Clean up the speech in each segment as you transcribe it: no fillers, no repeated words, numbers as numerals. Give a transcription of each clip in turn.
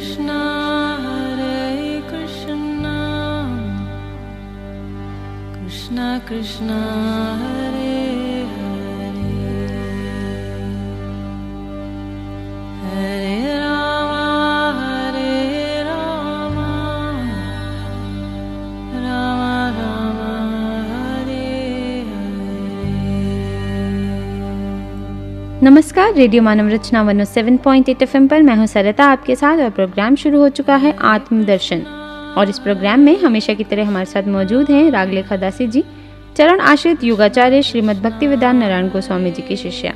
Krishna Krishna Krishna Hare Hare Hare Rama Rama Rama Hare Hare। नमस्कार, radio मानव रचना 107.8 FM पर मैं हूं सरिता आपके साथ और प्रोग्राम शुरू हो चुका है आत्मदर्शन। और इस प्रोग्राम में हमेशा की तरह हमारे साथ मौजूद हैं रागलेखा दासी जी, चरण आश्रित योगाचार्य श्रीमद् भक्तिवेदांत नारायण गोस्वामी जी की शिष्या।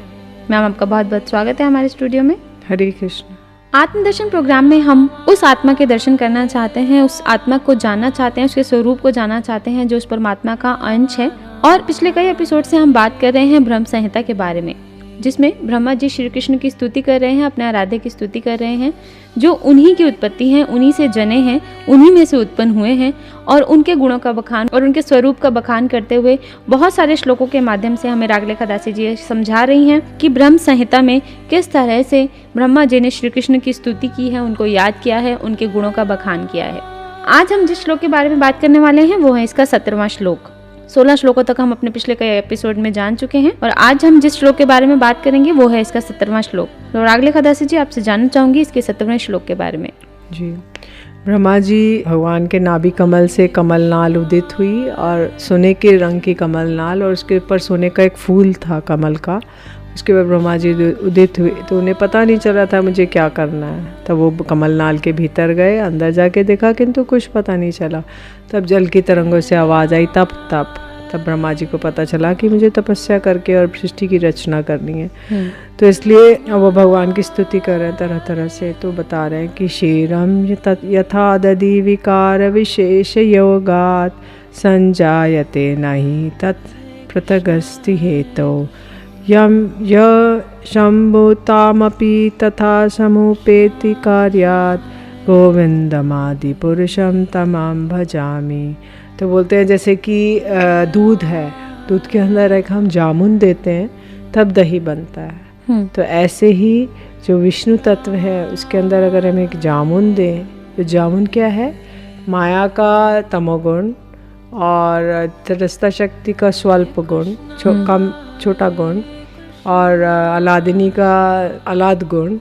मैम, आपका बहुत बहुत स्वागत है हमारे स्टूडियो में। हरे कृष्ण। आत्मदर्शन प्रोग्राम में हम उस आत्मा के दर्शन करना चाहते हैं, उस आत्मा को जानना चाहते हैं, उसके स्वरूप को जानना चाहते हैं जो उस परमात्मा का अंश है। और पिछले कई एपिसोड से हम बात कर रहे हैं ब्रह्म संहिता के बारे में, जिसमें ब्रह्मा जी श्री कृष्ण की स्तुति कर रहे हैं, अपने आराध्य की स्तुति कर रहे हैं, जो उन्हीं की उत्पत्ति हैं, उन्हीं से जने हैं, उन्हीं में से उत्पन्न हुए हैं। और उनके गुणों का बखान और उनके स्वरूप का बखान करते हुए बहुत सारे श्लोकों के माध्यम से हमें रागलेखा दासी जी समझा रही हैं कि ब्रह्म संहिता में किस तरह से ब्रह्मा जी ने श्री कृष्ण की स्तुति की है, उनको याद किया है, उनके गुणों का बखान किया है। आज हम जिस श्लोक के बारे में बात करने वाले हैं वो है इसका 17वां श्लोक। 16 श्लोकों तक हम अपने पिछले कई एपिसोड में जान चुके हैं और आज हम जिस श्लोक के बारे में बात करेंगे वो है इसका 17वां श्लोक। तो रागलेखा दासी जी, आपसे जानना चाहूंगी इसके 17वें श्लोक के बारे में। जी, ब्रह्मा जी भगवान के नाभि कमल से कमलनाल उदित हुई और सोने के रंग की कमलनाल, और उसके ऊपर सोने का एक फूल था कमल का। उसके बाद ब्रह्मा जी उदित हुए तो उन्हें पता नहीं चला था मुझे क्या करना है। तब वो कमलनाल के भीतर गए, अंदर जाके देखा किंतु कुछ पता नहीं चला। तब जल की तरंगों से आवाज़ आई तप तप। तब ब्रह्मा जी को पता चला कि मुझे तपस्या करके और सृष्टि की रचना करनी है। तो इसलिए वो भगवान की स्तुति कर रहे हैं तरह तरह से। तो बता रहे हैं कि क्षीरम यथा दधि विकार विशेष योगात संजायते नहि तत् पृथगस्ति हेतौ यम य शंभुतामपि तथा समुपेति कार्यात् गोविंदमादि पुरुषम तमाम भजामि। तो बोलते हैं जैसे कि दूध है, दूध के अंदर एक हम जामुन देते हैं तब दही बनता है। तो ऐसे ही जो विष्णु तत्व है उसके अंदर अगर हम एक जामुन दें, तो जामुन क्या है? माया का तमोगुण और तरसता शक्ति का स्वल्प गुण, कम छोटा गुण, और अलादिनी का अलाद गुण।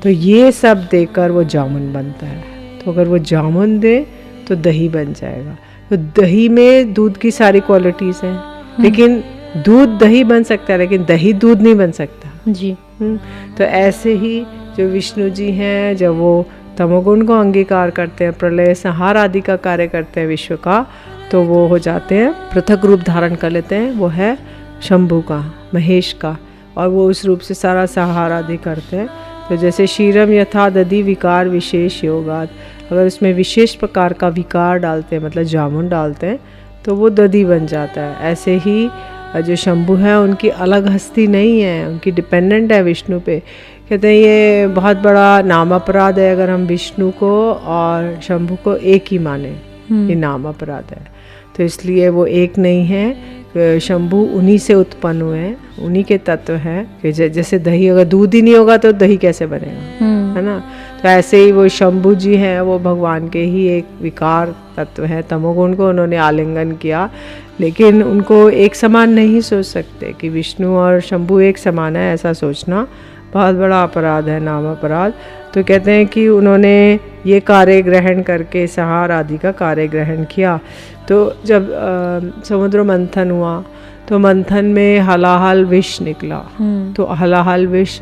तो ये सब देकर वो जामुन बनता है। तो अगर वो जामुन दे तो दही बन जाएगा। तो दही में दूध की सारी क्वालिटीज़ हैं, लेकिन दूध दही बन सकता है लेकिन दही दूध नहीं बन सकता जी। तो ऐसे ही जो विष्णु जी हैं, जब वो तमोगुण को अंगीकार करते हैं, प्रलय संहार आदि का कार्य करते हैं विश्व का, तो वो हो जाते हैं, पृथक रूप धारण कर लेते हैं। वो है शंभु का, महेश का, और वो उस रूप से सारा संहार आदि करते हैं। तो जैसे क्षीरम यथा दधि विकार विशेष योगात, अगर उसमें विशेष प्रकार का विकार डालते हैं, मतलब जामुन डालते हैं, तो वो दधि बन जाता है। ऐसे ही जो शंभु है उनकी अलग हस्ती नहीं है, उनकी डिपेंडेंट है विष्णु पे। कहते हैं ये बहुत बड़ा नाम अपराध है अगर हम विष्णु को और शंभु को एक ही माने, ये नाम अपराध है। तो इसलिए वो एक नहीं है। शंभु उन्हीं से उत्पन्न हुए हैं, उन्हीं के तत्व हैं। कि जैसे दही, अगर दूध ही नहीं होगा तो दही कैसे बनेगा, है ना? तो ऐसे ही वो शंभु जी हैं, वो भगवान के ही एक विकार तत्व है। तमोगुण को उन्होंने आलिंगन किया, लेकिन उनको एक समान नहीं सोच सकते कि विष्णु और शंभु एक समान है। ऐसा सोचना बहुत बड़ा अपराध है, नाम अपराध। तो कहते हैं कि उन्होंने ये कार्य ग्रहण करके संहार आदि का कार्य ग्रहण किया। तो जब समुद्र मंथन हुआ तो मंथन में हलाहल विष निकला। तो हलाहल विष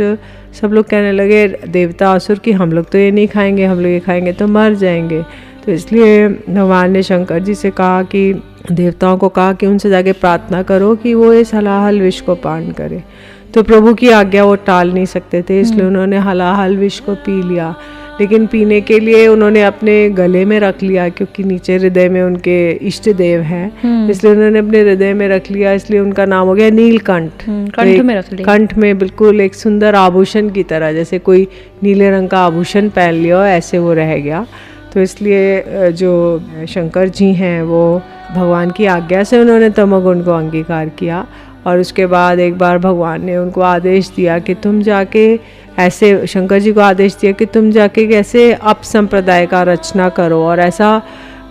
सब लोग कहने लगे, देवता असुर, कि हम लोग तो ये नहीं खाएंगे, हम लोग ये खाएंगे तो मर जाएंगे। तो इसलिए भगवान ने शंकर जी से कहा कि देवताओं को कहा कि उनसे जाके प्रार्थना करो कि वो इस हलाहल विष को पान करे। तो प्रभु की आज्ञा वो टाल नहीं सकते थे, इसलिए उन्होंने हलाहल विष को पी लिया। लेकिन पीने के लिए उन्होंने अपने गले में रख लिया, क्योंकि नीचे हृदय में उनके इष्ट देव हैं, इसलिए उन्होंने अपने हृदय में रख लिया। इसलिए उनका नाम हो गया नीलकंठ। कंठ में रख लिया, कंठ में बिल्कुल एक सुंदर आभूषण की तरह, जैसे कोई नीले रंग का आभूषण पहन लिया ऐसे वो रह गया। तो इसलिए जो शंकर जी हैं वो भगवान की आज्ञा से उन्होंने तमोगुण को अंगीकार किया। और उसके बाद एक बार भगवान ने उनको आदेश दिया कि तुम जाके ऐसे शंकर जी को आदेश दिया कि तुम जाके कैसे अप संप्रदाय का रचना करो और ऐसा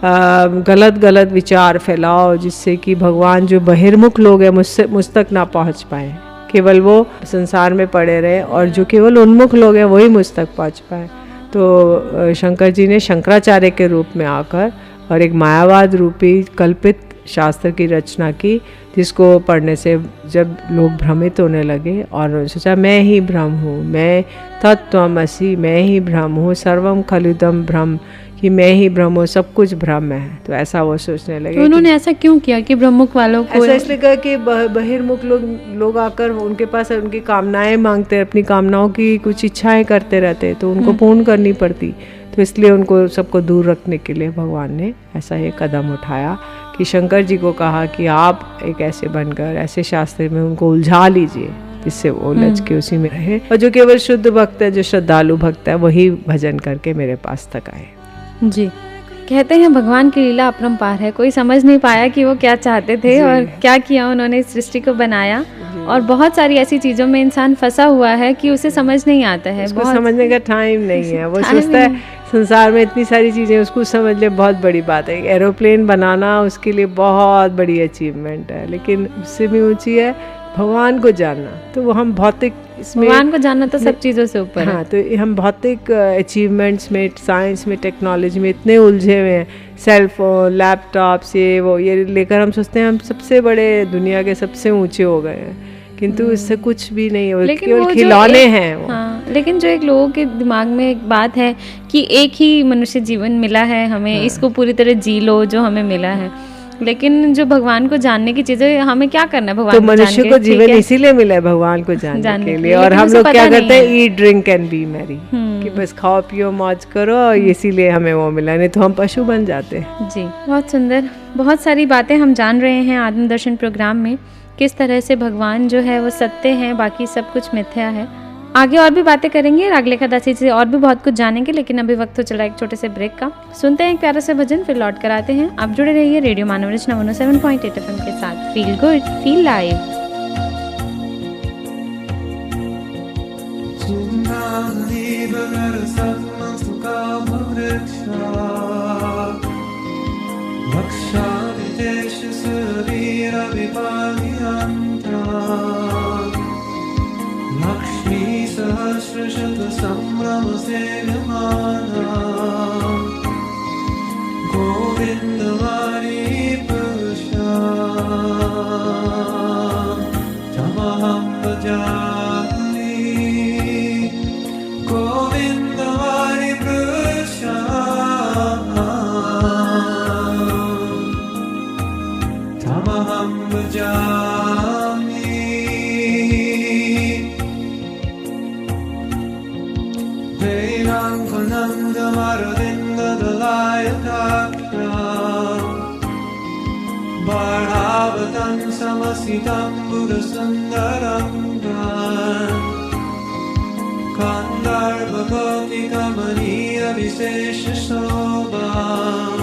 गलत गलत विचार फैलाओ जिससे कि भगवान जो बहिर्मुख लोग हैं मुझ तक ना पहुंच पाए, केवल वो संसार में पड़े रहे, और जो केवल उन्मुख लोग हैं वही मुझ तक पहुंच पाए। तो शंकर जी ने शंकराचार्य के रूप में आकर और एक मायावाद रूपी कल्पित शास्त्र की रचना की, जिसको पढ़ने से जब लोग भ्रमित होने लगे और सोचा मैं ही ब्रह्म हूँ, मैं तत्त्वमसि, मैं ही ब्रह्म हूँ, सर्वम खलुदम ब्रह्म, कि मैं ही ब्रह्म हूँ, सब कुछ ब्रह्म है। तो ऐसा वो सोचने लगे। तो उन्होंने ऐसा क्यों किया कि ब्रह्मुख वालों को ऐसा इसलिए कहा कि बहिर्मुख लोग आकर उनके पास उनकी कामनाएं मांगते, अपनी कामनाओं की कुछ इच्छाएं करते रहते, तो उनको पूर्ण करनी पड़ती। तो इसलिए उनको सबको दूर रखने के लिए भगवान ने ऐसा एक कदम उठाया कि शंकर जी को कहा कि आप एक ऐसे बनकर ऐसे शास्त्र में उनको उलझा लीजिए जिससे वो उलझ के उसी में रहे, और जो केवल शुद्ध भक्त है, जो श्रद्धालु भक्त है, वही भजन करके मेरे पास तक आए। जी, कहते हैं भगवान की लीला अपरंपार है, कोई समझ नहीं पाया कि वो क्या चाहते थे और क्या किया उन्होंने इस सृष्टि को बनाया। और बहुत सारी ऐसी चीज़ों में इंसान फंसा हुआ है कि उसे समझ नहीं आता है, उसको समझने का टाइम नहीं है। वो सोचता है संसार में इतनी सारी चीज़ें, उसको समझ ले बहुत बड़ी बात है। एरोप्लेन बनाना उसके लिए बहुत बड़ी अचीवमेंट है, लेकिन उससे भी ऊंची है भगवान को जानना। तो वो हम भौतिक इसमें भगवान को जानना तो सब चीज़ों से ऊपर है। हाँ, तो हम भौतिक अचीवमेंट्स में, साइंस में, टेक्नोलॉजी में इतने उलझे हुए हैं, सेलफोन, लैपटॉप्स, ये लेकर हम सोचते हैं हम सबसे बड़े, दुनिया के सबसे ऊंचे हो गए हैं, किंतु इससे कुछ भी नहीं है, केवल खिलौने हैं वो। हाँ, लेकिन जो एक लोगों के दिमाग में एक बात है कि एक ही मनुष्य जीवन मिला है हमें, इसको पूरी तरह जी लो जो हमें मिला है, लेकिन जो भगवान को जानने की चीजें हमें क्या करना है भगवान तो को मनुष्य को जीवन इसीलिए मिला है भगवान को जानने के लिए। और हम लोग क्या करते हैं, eat drink and B Mary, कि बस खाओ पियो मौज करो, और इसीलिए हमें वो मिला, नहीं तो हम पशु बन जाते हैं। जी, बहुत सुंदर, बहुत सारी बातें हम जान रहे हैं आत्मदर्शन प्रोग्राम में, किस तरह से भगवान जो है वो सत्य है, बाकी सब कुछ मिथ्या है। आगे और भी बातें करेंगे, रागलेखा दासी से और भी बहुत कुछ जानेंगे, लेकिन अभी वक्त हो चला एक छोटे से ब्रेक का। सुनते हैं एक प्यारा सा भजन, फिर लौट कर आते हैं। आप जुड़े रहिए रेडियो मानव रचना 107.8 FM के साथ। Feel good, feel live. Lakshmi सहस्रशत संभ्रम सेव्यमाना गोविंद वारी पुरुषा तमहं भजामि गोविंद वारी पुरुषा तमहं भजामि बाणावतं समसितं बुधसुन्दरं कान्दार्भगौतिकमनीयविशेषशोभां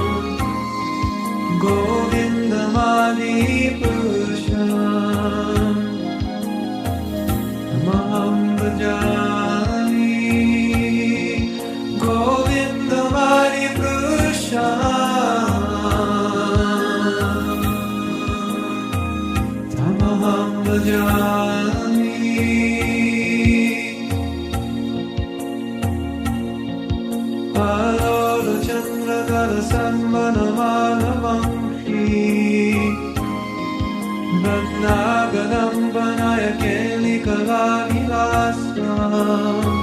गोविन्दमादिपुरुषं तमहं भजामि गोविन्दमादिपुरुषं तमहं भजामि आलोलचन्द्रकरसन्मनमानवंशी वृन्दागदं वनयकेलिकलाविलासम्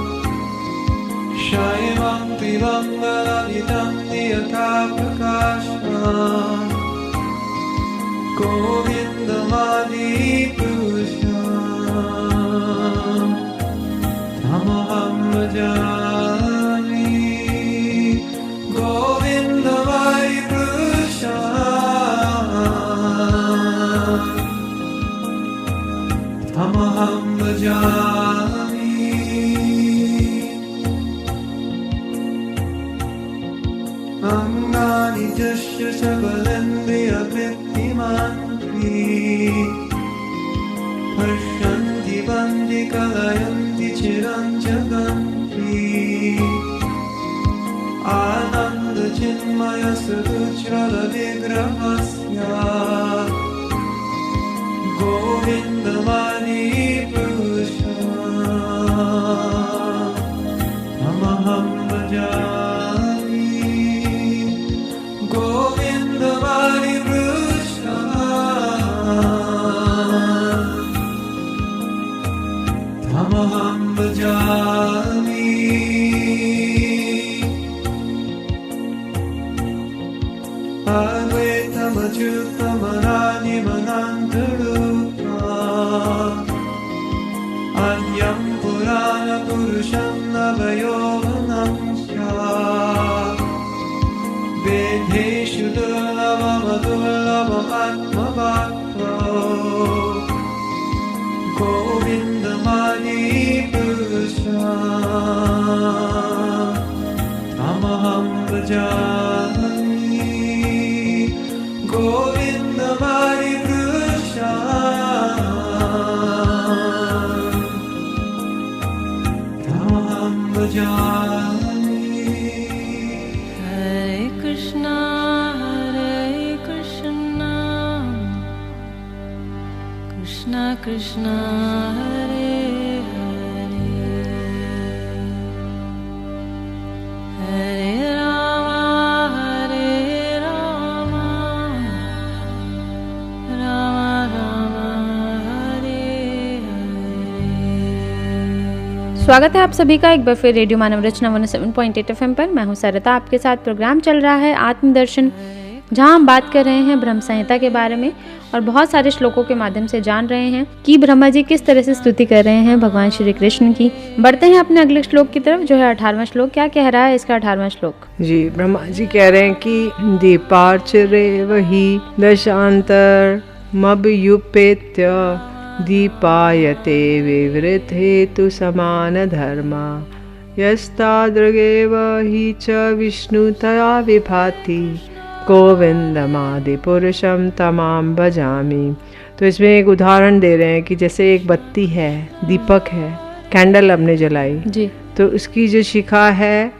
शैवं पिबङ्गललितं यथा प्रकाशम् गोविन्दमादिपुरुषं तमहं भजामि गोविन्दमादिपुरुषं तमहं भजामि अङ्गानि जस्य सकलेन्द्रियवृत्तिमन्त्री पश्यन्ति बन्धि कलयन्ति जगति चिरं जगन्ति आनन्द चिन्मय सुरुचिर विग्रहस्य गोविन्दमानि पुरुषमहं भजामि गोविन्दमानि पुरुषमहं भजामि अद्वैतमच्युतमनादिमनान्तरूपा अन्यं पुराणपुरुषं नवयौवनं स्यात् वेदेषु दुर्लभमदुर्लभमात्मवाक्यो गोविन्दमानि पुरुषमहं भजामि गोविन्दमानि पुरुषमहं भजामि Hare Krishna, Krishna Krishna, Hare Hare, Hare Rama, Rama Rama, Hare Hare। स्वागत है आप सभी का एक बार फिर रेडियो मानव रचना 107.8 FM पर। मैं हूं सरता, आपके साथ प्रोग्राम चल रहा है आत्मदर्शन, जहां हम बात कर रहे हैं ब्रह्म संहिता के बारे में और बहुत सारे श्लोकों के माध्यम से जान रहे हैं कि ब्रह्मा जी किस तरह से स्तुति कर रहे हैं भगवान श्री कृष्ण की। बढ़ते हैं अपने अगले श्लोक की तरफ, जो है 18वां श्लोक। क्या कह रहा है इसका 18वां श्लोक? जी, ब्रह्मा जी कह रहे हैं कि दीपार्चरे वही दशांतर मबयुपेत्य दीपायते विवृत हेतु समान धर्मा यस्तादृगेव हि च विष्णुतया विभाति गोविंदमादि पुरुषम तमाम भजामि। तो इसमें एक उदाहरण दे रहे हैं कि जैसे एक बत्ती है, दीपक है, कैंडल हमने जलाई जी, तो उसकी जो शिखा है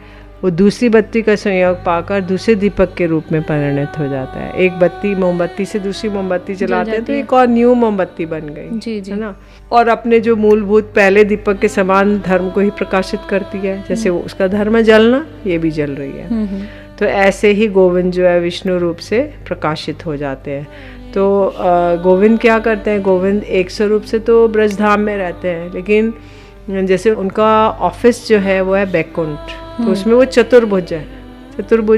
वो दूसरी बत्ती का संयोग पाकर दूसरे दीपक के रूप में परिणत हो जाता है। एक बत्ती मोमबत्ती से दूसरी मोमबत्ती जलाते हैं तो एक और न्यू मोमबत्ती बन गई, जी जी, है ना। और अपने जो मूलभूत पहले दीपक के समान धर्म को ही प्रकाशित करती है। जैसे वो उसका धर्म है जलना, ये भी जल रही है। तो ऐसे ही गोविंद जो है विष्णु रूप से प्रकाशित हो जाते हैं। तो गोविंद क्या करते हैं? गोविंद एक स्वरूप से तो ब्रजधाम में रहते हैं, लेकिन जैसे उनका ऑफिस जो है वो है बैकुंठ, तो उसमें वो चतुर्भुज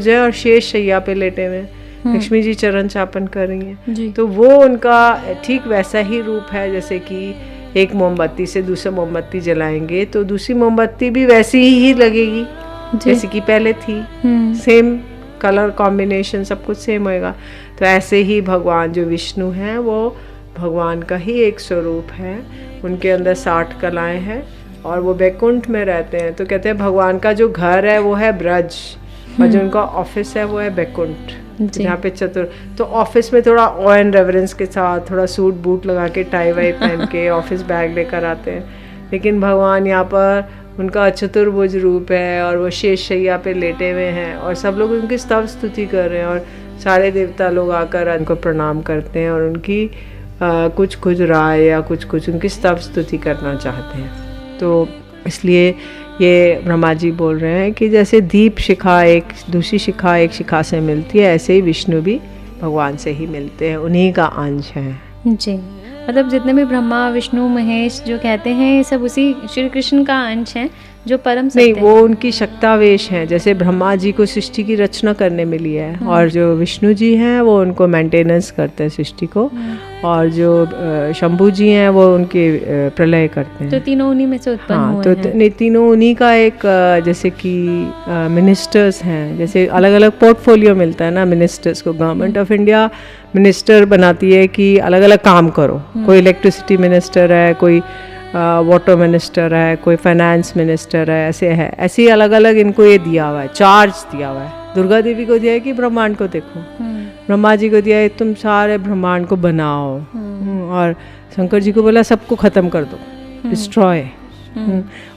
है और शेष शैया पे लेटे हुए लक्ष्मी जी चरण चापन कर रही हैं। तो वो उनका ठीक वैसा ही रूप है। जैसे कि एक मोमबत्ती से दूसरी मोमबत्ती जलाएंगे तो दूसरी मोमबत्ती भी वैसी ही लगेगी जैसे कि पहले थी, सेम कलर कॉम्बिनेशन, सब कुछ सेम होएगा। तो ऐसे ही भगवान जो विष्णु हैं वो भगवान का ही एक स्वरूप है। उनके अंदर 60 कलाएं हैं और वो बैकुंठ में रहते हैं। तो कहते हैं भगवान का जो घर है वो है ब्रज और जो उनका ऑफिस है वो है बैकुंठ, जहाँ पे तो ऑफिस में थोड़ा ऑ एंड रेवरेंस के साथ थोड़ा सूट बूट लगा के टाई वाई पहन के ऑफिस बैग लेकर आते हैं, लेकिन भगवान यहाँ पर उनका चतुर्भुज रूप है और वो शेष शैया पे लेटे हुए हैं और सब लोग उनकी स्तव स्तुति कर रहे हैं और सारे देवता लोग आकर उनको प्रणाम करते हैं और उनकी कुछ राय या कुछ उनकी स्तव स्तुति करना चाहते हैं। तो इसलिए ये ब्रह्मा जी बोल रहे हैं कि जैसे दीप शिखा एक दूसरी शिखा एक शिखा से मिलती है, ऐसे ही विष्णु भी भगवान से ही मिलते हैं, उन्हीं का अंश है। जी, मतलब जितने भी ब्रह्मा विष्णु महेश जो कहते हैं ये सब उसी श्री कृष्ण का अंश हैं जो परम सत्य नहीं, वो उनकी शक्तावेश हैं। जैसे ब्रह्मा जी को सृष्टि की रचना करने मिली है और जो विष्णु जी हैं वो उनको मेंटेनेंस करते हैं सृष्टि को, और जो शंभू जी हैं वो उनके प्रलय करते हैं। तो तीनों उन्हीं में से उत्पन्न हुए तो हैं। नहीं, तीनों उन्हीं का एक जैसे कि मिनिस्टर्स हैं। जैसे अलग अलग पोर्टफोलियो मिलता है ना मिनिस्टर्स को। गवर्नमेंट ऑफ इंडिया मिनिस्टर बनाती है कि अलग अलग काम करो। कोई इलेक्ट्रिसिटी मिनिस्टर है, कोई वाटर मिनिस्टर है, कोई फाइनेंस मिनिस्टर है, ऐसे है। ऐसे ही अलग अलग इनको ये दिया हुआ है, चार्ज दिया हुआ है। दुर्गा देवी को दिया है कि ब्रह्मांड को देखो, ब्रह्मा जी को दिया है तुम सारे ब्रह्मांड को बनाओ, और शंकर जी को बोला सबको खत्म कर दो, डिस्ट्रॉय,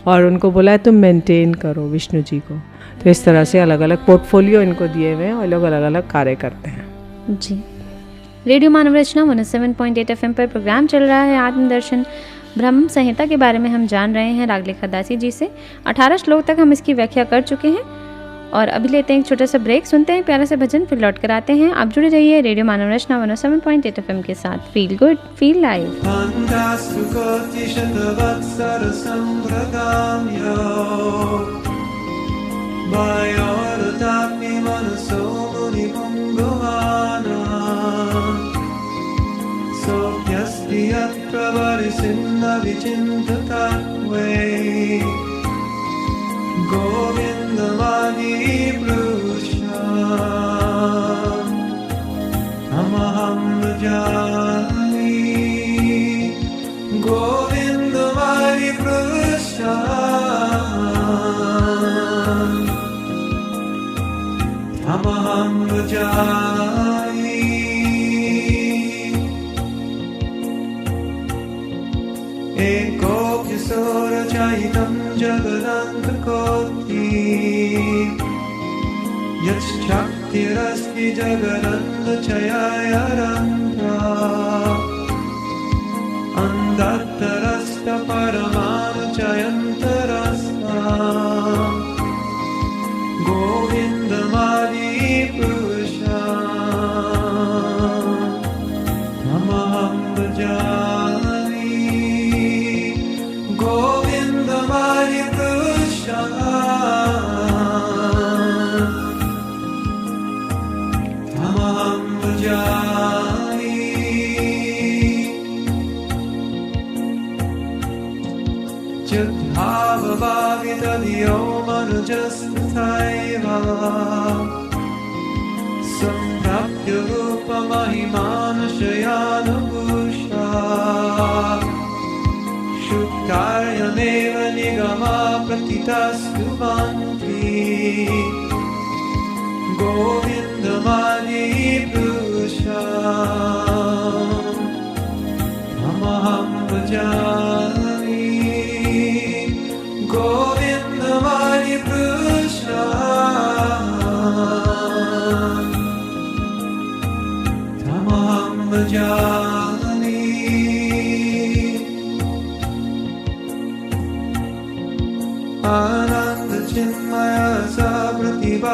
और उनको बोला है तुम मेंटेन करो विष्णु जी को। तो इस तरह से अलग अलग पोर्टफोलियो इनको दिए हुए हैं और लोग अलग अलग कार्य करते हैं। जी, रेडियो मानव रचना 107.8 FM पर प्रोग्राम चल रहा है आत्मदर्शन। ब्रह्म संहिता के बारे में हम जान रहे हैं रागलेखा दासी जी से। 18 श्लोक तक हम इसकी व्याख्या कर चुके हैं और अभी लेते हैं एक छोटा सा ब्रेक, सुनते हैं प्यारा सा भजन, फिर लौट कर आते हैं। आप जुड़े रहिए रेडियो मानव रचना 107.8 FM के साथ। Feel good, feel live. गोविन्दमादि पृष्ठा अहं भजामि गोविन्दमादि पृष्ठा अहं भजामि एको किशोरचरितं जगदन्तकोटि यच्छक्तिरस्ति जगदन्तचयारन्ध्रा अन्धत्तरस्तपरमानुचयन्तरस्ता गोविन्दमादि पुरुषा अहं भजामि गोविन्दमादि पुरुषा अहं भजामि चिद्भावभावितधियो मनुजस्तथैव सम्प्राप्य रूपमहिमानुषयानुभूषा शुक्तार्यमेव निगमा प्रतितास्तु भन्ति गोविन्दमादि पुरुषा अहं भजामि गोविन्दमादि पुरुषा अहं भजामि आनन्दचिन्मय सा प्रतिभाविताभिः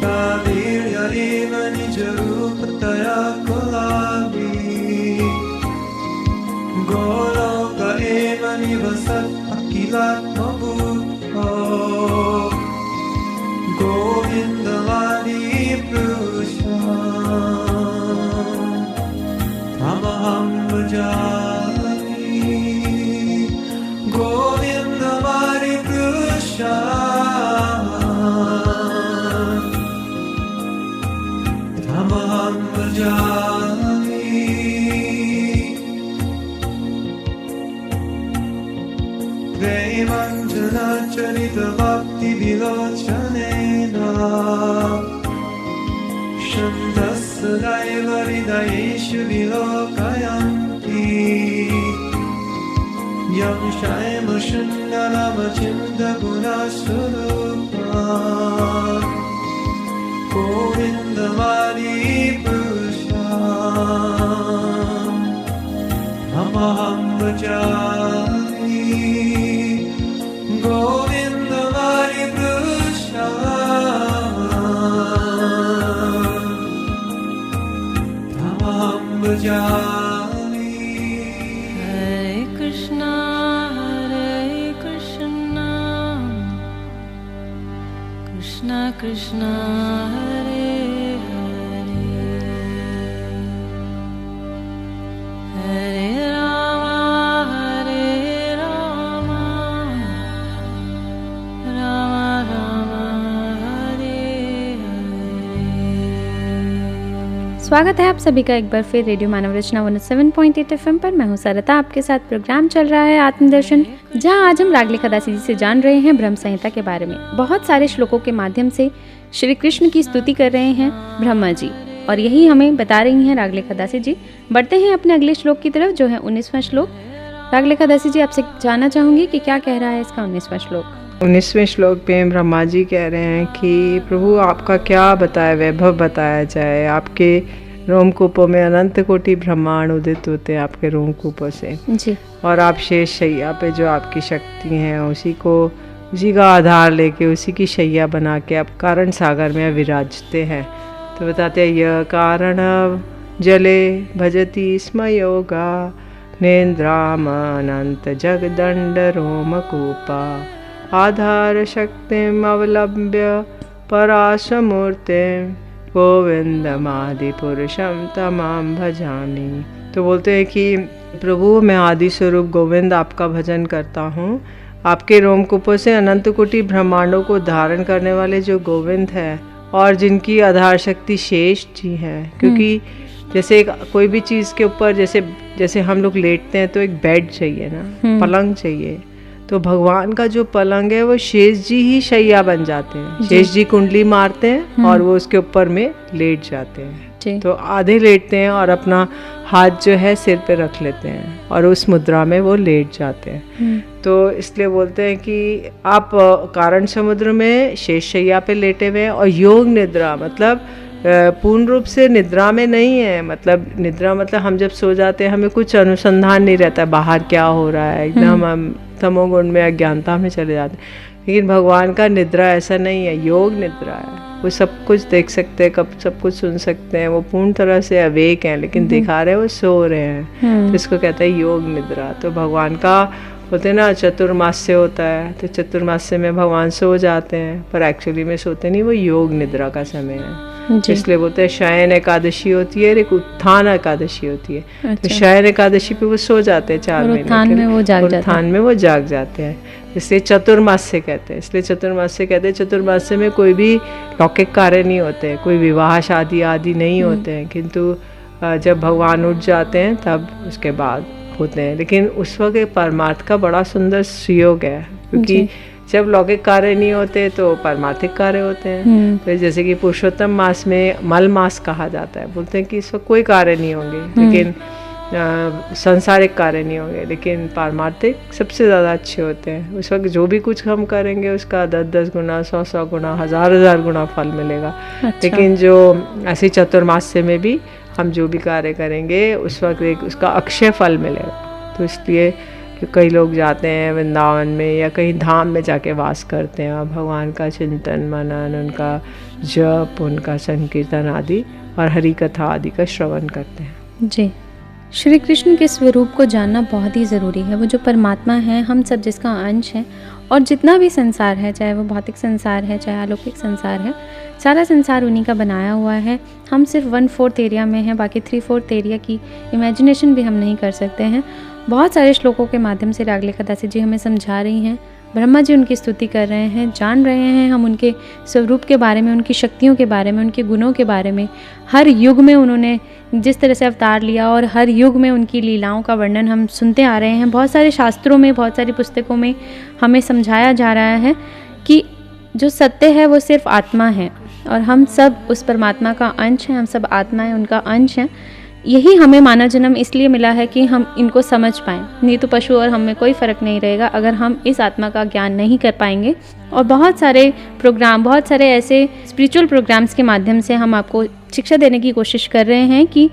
ताभिर्यरेव निजरूपतया कुलाभिः गोलोक एव निवसत् अखिलात्मभूतो गोविन्दमादि पुरुषा अहं भजामि गोविन्दमादि पुरुषा अहं भजामि प्रेमाञ्जनचरितभक्तिविलोचनेन शन्दस्सदैव हृदयेषु विलोकयन्ति यं शैमशुण्डलमचिन्तगुणस्वरूपा गोविन्दमादि पुरुषा अहं भजामि गोविन्दमादि पुरुषा अहं भजामि। Hare Krishna, Krishna Krishna, Hare Hare, Hare Rama, Rama Rama, Hare Hare। स्वागत है आप सभी का एक बार फिर रेडियो मानव रचना 107.8 FM पर। मैं हूँ सरता, आपके साथ प्रोग्राम चल रहा है आत्मदर्शन, जहाँ आज हम रागलेखा दासी जी से जान रहे हैं ब्रह्म संहिता के बारे में। बहुत सारे श्लोकों के माध्यम से श्री कृष्ण की स्तुति कर रहे हैं ब्रह्मा जी। और यही हमें बता रही हैं रागलेखा दासी जी। बढ़ते हैं अपने अगले श्लोक की तरफ जो है 19वां श्लोक। रागलेखा दासी जी आपसे जानना चाहूँगी कि क्या कह रहा है इसका 19वां श्लोक। 19वें श्लोक में ब्रह्मा जी कह रहे हैं कि प्रभु आपका क्या बताया, वैभव बताया जाए। आपके रोमकूपों में अनंत कोटि ब्रह्मांड उदित होते हैं आपके रोमकूपों से जी। और आप शेष शैया पे जो आपकी शक्ति हैं उसी का आधार लेके उसी की शैया बना के आप कारण सागर में विराजते हैं। तो बताते हैं यह कारण जले भजती स्म योगा नेन्द्राम अनंत जगदंड रोमकूपा आधार शक्तिम अवलंब्य पराशमूर्ते गोविंदमादि पुरुषम तमाम भजामि। तो बोलते हैं कि प्रभु मैं आदि स्वरूप गोविंद आपका भजन करता हूँ। आपके रोमकूपों से अनंत कोटि ब्रह्मांडों को धारण करने वाले जो गोविंद है और जिनकी आधार शक्ति शेष जी है। क्योंकि जैसे कोई भी चीज़ के ऊपर जैसे हम लोग लेटते हैं तो एक बेड चाहिए ना, पलंग चाहिए। तो भगवान का जो पलंग है वो शेष जी ही शैया बन जाते हैं। शेष जी कुंडली मारते हैं और वो उसके ऊपर में लेट जाते हैं। तो आधे लेटते हैं और अपना हाथ जो है सिर पे रख लेते हैं और उस मुद्रा में वो लेट जाते हैं। तो इसलिए बोलते हैं कि आप कारण समुद्र में शेष शैया पे लेटे हुए हैं और योग निद्रा मतलब पूर्ण रूप से निद्रा में नहीं है। मतलब निद्रा मतलब हम जब सो जाते हैं हमें कुछ अनुसंधान नहीं रहता है बाहर क्या हो रहा है, एकदम हम तमोगुण में अज्ञानता में चले जाते हैं। लेकिन भगवान का निद्रा ऐसा नहीं है, योग निद्रा है। वो सब कुछ देख सकते हैं, कब सब कुछ सुन सकते हैं, वो पूर्ण तरह से अवेक हैं लेकिन दिखा रहे हैं वो सो रहे हैं। तो इसको कहते हैं योग निद्रा। तो भगवान का होते ना चतुर्मास्य होता है, तो चतुर्मास्य में भगवान सो जाते हैं पर एक्चुअली में सोते नहीं, वो योग निद्रा का समय है। इसलिए बोलते हैं शयन एकादशी होती है, एक उत्थान एकादशी होती है। अच्छा। तो शयन एकादशी पे वो सो जाते हैं 4 महीने, उत्थान में वो जाग जाते हैं। इसलिए चतुर्मास्य कहते हैं। इसलिए चतुर्मास्य कहते हैं, चतुर्मास्य में कोई भी लौकिक कार्य नहीं होते, कोई विवाह शादी आदि नहीं होते हैं, किंतु जब भगवान उठ जाते हैं तब उसके बाद होते हैं। लेकिन उस वक्त परमार्थ का बड़ा सुंदर सुयोग है, क्योंकि जब लौकिक कार्य नहीं होते तो परमार्थिक कार्य होते हैं। तो जैसे कि पुरुषोत्तम मास में मल मास कहा जाता है, बोलते हैं कि इस वक्त कोई कार्य नहीं होंगे, लेकिन सांसारिक कार्य नहीं होंगे, लेकिन पारमार्थिक सबसे ज़्यादा अच्छे होते हैं। उस वक्त जो भी कुछ हम करेंगे उसका 10-10 गुना 100-100 गुना 1000-1000 गुना फल मिलेगा। अच्छा। लेकिन जो ऐसे चतुर्मास्य में भी हम जो भी कार्य करेंगे उस वक्त एक उसका अक्षय फल मिलेगा। तो इसलिए कि कई लोग जाते हैं वृंदावन में या कहीं धाम में जाके वास करते हैं और भगवान का चिंतन मनन, उनका जप, उनका संकीर्तन आदि और हरि कथा आदि का श्रवण करते हैं। जी, श्री कृष्ण के स्वरूप को जानना बहुत ही ज़रूरी है। वो जो परमात्मा है, हम सब जिसका अंश है, और जितना भी संसार है, चाहे वो भौतिक संसार है चाहे अलौकिक संसार है, सारा संसार उन्हीं का बनाया हुआ है। हम सिर्फ 1/4 एरिया में हैं, बाकी 3/4 एरिया की इमेजिनेशन भी हम नहीं कर सकते हैं। बहुत सारे श्लोकों के माध्यम से रागलेखा दासी जी हमें समझा रही हैं। ब्रह्मा जी उनकी स्तुति कर रहे हैं, जान रहे हैं हम उनके स्वरूप के बारे में, उनकी शक्तियों के बारे में, उनके गुणों के बारे में। हर युग में उन्होंने जिस तरह से अवतार लिया और हर युग में उनकी लीलाओं का वर्णन हम सुनते आ रहे हैं। बहुत सारे शास्त्रों में, बहुत सारी पुस्तकों में हमें समझाया जा रहा है कि जो सत्य है वो सिर्फ आत्मा है और हम सब उस परमात्मा का अंश हैं, हम सब आत्माएं उनका अंश हैं। यही हमें मानव जन्म इसलिए मिला है कि हम इनको समझ पाएँ। नहीं तो पशु और हम में कोई फ़र्क नहीं रहेगा अगर हम इस आत्मा का ज्ञान नहीं कर पाएंगे। और बहुत सारे प्रोग्राम, बहुत सारे ऐसे स्पिरिचुअल प्रोग्राम्स के माध्यम से हम आपको शिक्षा देने की कोशिश कर रहे हैं कि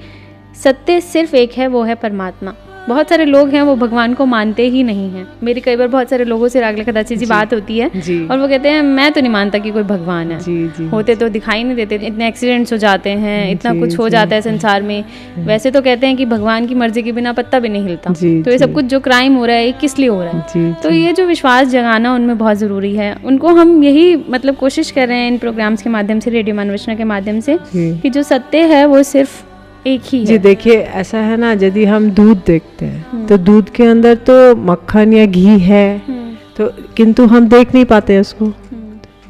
सत्य सिर्फ एक है, वो है परमात्मा। बहुत सारे लोग हैं वो भगवान को मानते ही नहीं हैं। मेरी कई बार बहुत सारे लोगों से रागलेखा दासी जी बात होती है और वो कहते हैं मैं तो नहीं मानता कि कोई भगवान है। जी। होते तो दिखाई नहीं देते, इतने एक्सीडेंट्स हो जाते हैं, इतना कुछ हो जाता है संसार में। वैसे तो कहते हैं कि भगवान की मर्जी के बिना पत्ता भी नहीं हिलता। तो ये सब कुछ जो क्राइम हो रहा है ये किस लिए हो रहा है? तो ये जो विश्वास जगाना उनमें बहुत ज़रूरी है। उनको हम यही मतलब कोशिश कर रहे हैं इन प्रोग्राम्स के माध्यम से, रेडियो मानवचना के माध्यम से, कि जो सत्य है वो सिर्फ एक ही है। जी देखिए, ऐसा है ना, यदि हम दूध देखते हैं तो दूध के अंदर तो मक्खन या घी है, तो किंतु हम देख नहीं पाते उसको।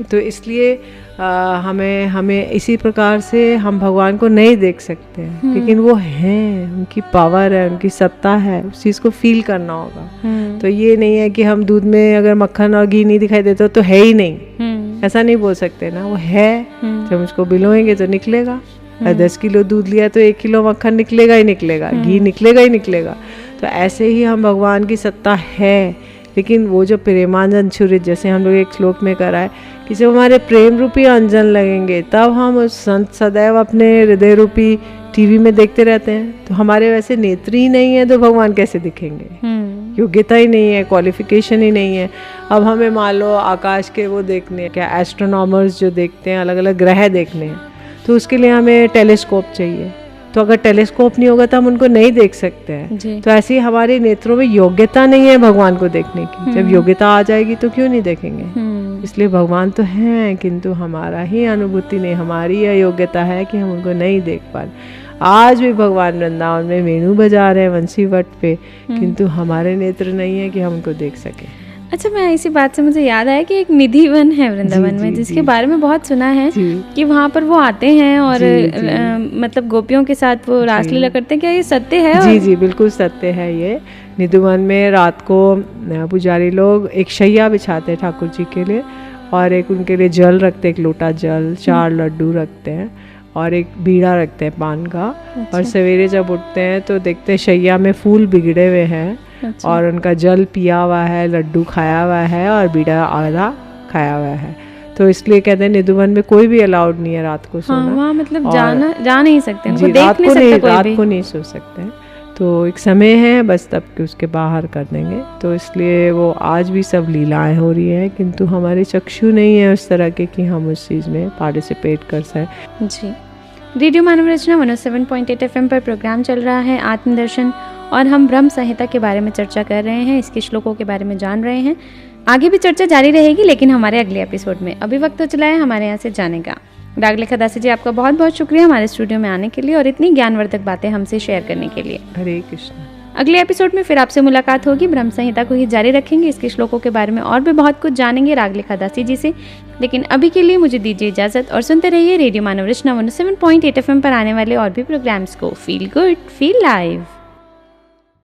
तो इसलिए हमें इसी प्रकार से हम भगवान को नहीं देख सकते हैं, लेकिन वो हैं, उनकी पावर है, उनकी सत्ता है, उस चीज़ को फील करना होगा। तो ये नहीं है कि हम दूध में अगर मक्खन और घी नहीं दिखाई देता तो है ही नहीं, ऐसा नहीं बोल सकते ना। वो है, जब उसको बिलोएंगे तो निकलेगा। और 10 किलो दूध लिया तो 1 किलो मक्खन निकलेगा ही निकलेगा, घी निकलेगा ही निकलेगा। तो ऐसे ही हम भगवान की सत्ता है, लेकिन वो जो प्रेमांजन जैसे हम लोग एक श्लोक में करा है कि जब हमारे प्रेम रूपी अंजन लगेंगे तब हम उस संत सदैव अपने हृदय रूपी टीवी में देखते रहते हैं। तो हमारे वैसे नेत्र ही नहीं है तो भगवान कैसे दिखेंगे? योग्यता ही नहीं है, क्वालिफिकेशन ही नहीं है। अब हमें मान लो आकाश के वो देखने, क्या एस्ट्रोनॉमर्स जो देखते हैं अलग अलग ग्रह देखने हैं, तो उसके लिए हमें टेलीस्कोप चाहिए। तो अगर टेलीस्कोप नहीं होगा तो हम उनको नहीं देख सकते हैं। तो ऐसे ही हमारे नेत्रों में योग्यता नहीं है भगवान को देखने की। जब योग्यता आ जाएगी तो क्यों नहीं देखेंगे? इसलिए भगवान तो हैं, किंतु हमारा ही अनुभूति नहीं, हमारी यह योग्यता है कि हम उनको नहीं देख पा रहे। आज भी भगवान वृंदावन में वेणु बजा रहे हैं वंशी वट पे, किंतु हमारे नेत्र नहीं है कि हम उनको देख सके। अच्छा, मैं इसी बात से मुझे याद आया कि एक निधि वन है वृंदावन में, जिसके बारे में बहुत सुना है कि वहाँ पर वो आते हैं और मतलब गोपियों के साथ वो रासलीला करते हैं। क्या ये सत्य है? जी जी, बिल्कुल सत्य है। ये निधिवन में रात को पुजारी लोग एक शैया बिछाते हैं ठाकुर जी के लिए, और एक उनके लिए जल रखते हैं, एक लोटा जल, 4 लड्डू रखते हैं और एक बीड़ा रखते हैं पान का। और सवेरे जब उठते हैं तो देखते हैं शैया में फूल बिगड़े हुए हैं और उनका जल पिया हुआ है, लड्डू खाया हुआ है और बीड़ा आधा खाया हुआ है। तो इसलिए कहते हैं निधिवन में कोई भी अलाउड नहीं है रात को सोना। वहाँ मतलब जा नहीं सकते, उनको देख रात नहीं को सकता नहीं, कोई रात भी। को नहीं सो सकते हैं। तो एक समय है बस, तब के उसके बाहर कर देंगे। तो इसलिए वो आज भी सब लीलाएं हो रही हैं, किंतु हमारे चक्षु नहीं है उस तरह के कि हम उस चीज़ में पार्टिसिपेट कर सकें। जी, रेडियो मानव रचना 107.8 FM पर प्रोग्राम चल रहा है आत्मदर्शन, और हम ब्रह्म संहिता के बारे में चर्चा कर रहे हैं, इसके श्लोकों के बारे में जान रहे हैं। आगे भी चर्चा जारी रहेगी, लेकिन हमारे अगले एपिसोड में। अभी वक्त हो चला है हमारे यहाँ से जाने का। रागलेखा दासी जी, आपका बहुत बहुत शुक्रिया हमारे स्टूडियो में आने के लिए और इतनी ज्ञानवर्धक बातें हमसे शेयर करने के लिए। हरे कृष्ण। अगले एपिसोड में फिर आपसे मुलाकात होगी। ब्रह्म संहिता को ही जारी रखेंगे, इसके श्लोकों के बारे में और भी बहुत कुछ जानेंगे रागलेखा दासी जी से। लेकिन अभी के लिए मुझे दीजिए इजाजत और सुनते रहिए रेडियो मानव रचना 107.8 FM पर आने वाले और भी प्रोग्राम्स को। Feel good, feel live.